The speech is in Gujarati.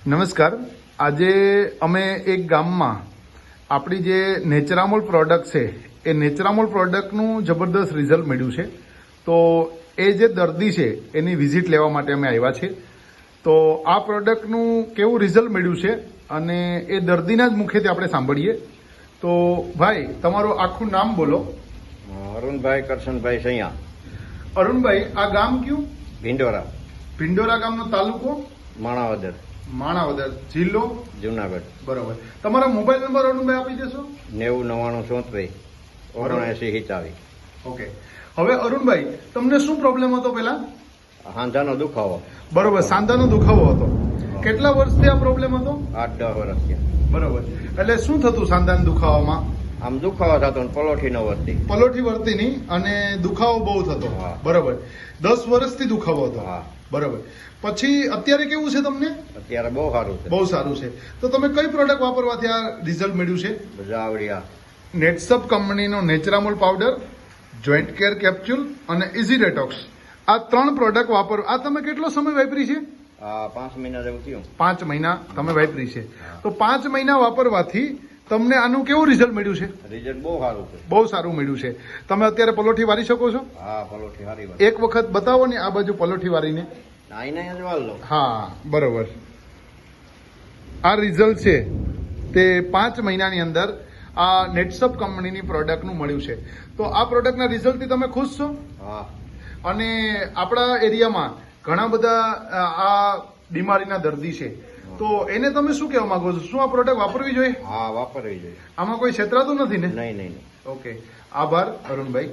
નમસ્કાર. આજે અમે એક ગામમાં આપણી જે નેચરામોલ પ્રોડક્ટ છે એ નેચરામોલ પ્રોડક્ટનું જબરદસ્ત રિઝલ્ટ મળ્યું છે. તો એ જે દર્દી છે એની વિઝિટ લેવા માટે અમે આવ્યા છીએ. તો આ પ્રોડક્ટનું કેવું રિઝલ્ટ મળ્યું છે અને એ દર્દીના જ મુખેથી આપણે સાંભળીએ. તો ભાઈ, તમારું આખું નામ બોલો. અરુણભાઈ કરશનભાઈ સૈયા. અરુણભાઈ, આ ગામ કયું? ભિંડોરા, ભિંડોરા ગામનો તાલુકો માણાવદર, માણાવદર, જિલ્લો જુનાગઢ. બરોબર. તમારા મોબાઈલ નંબર અરુણભાઈ આપી દેશો? 90 99 87 ઓકે. હવે અરુણભાઈ, તમને શું પ્રોબ્લેમ હતો પેલા? હાંધાનો દુખાવો. બરોબર, સાંધાનો દુખાવો હતો. કેટલા વર્ષથી આ પ્રોબ્લેમ હતો? 8-10 વર્ષ થયા. બરોબર. એટલે શું થતું સાંધાના દુખાવામાં? આમ દુખાવો થતો ને પલોઠી ન વધતી. પલોઠી વર્તી નહીં અને દુખાવો બહુ થતો. હા. બરોબર. 10 વર્ષથી દુખાવો હતો. હા. બરોબર. પછી અત્યારે કેવું છે તમને? અત્યારે બહુ સારું છે. બહુ સારું છે. તો તમે કઈ પ્રોડક્ટ વાપરવાથી આ રિઝલ્ટ મળ્યું છે? બધા આવડ્યા. નેટસપ કંપનીનો Naturamol powder, joint care capsule અને ઇઝી ડેટોક્સ, આ 3 પ્રોડક્ટ વાપર. આ તમે કેટલો સમય વાપરી છે? 5 મહિના જેવું થયું. 5 મહિના તમે વાપરી છે. તો 5 મહિના વાપરવાથી તમને આનું કેવું રિઝલ્ટ મળ્યું છે? રિઝલ્ટ બહુ સારું છે. બહુ સારું મળ્યું છે. તમે અત્યારે પલોઠી વારી શકો છો? હા, પલોઠી સારી વાત. એક વખત બતાવો ને આ બાજુ પલોઠી વારીને. આઈને જ વાળ લો. હા, બરોબર. આ રિઝલ્ટ છે તે 5 મહિનાની અંદર આ નેટસપ કંપનીની પ્રોડક્ટનું મળ્યું છે. તો આ પ્રોડક્ટના રિઝલ્ટથી તમે ખુશ છો? હા. અને આપણા એરિયામાં ઘણા બધા આ બીમારીના દર્દી છે. તો એને તમે શું કહેવા માંગો છો? શું આ પ્રોડક્ટ વાપરવી જોઈએ? હા, વાપરવી જોઈએ. આમાં કોઈ છેતરાતું નથી ને? નહીં. ઓકે. આભાર અરુણભાઈ.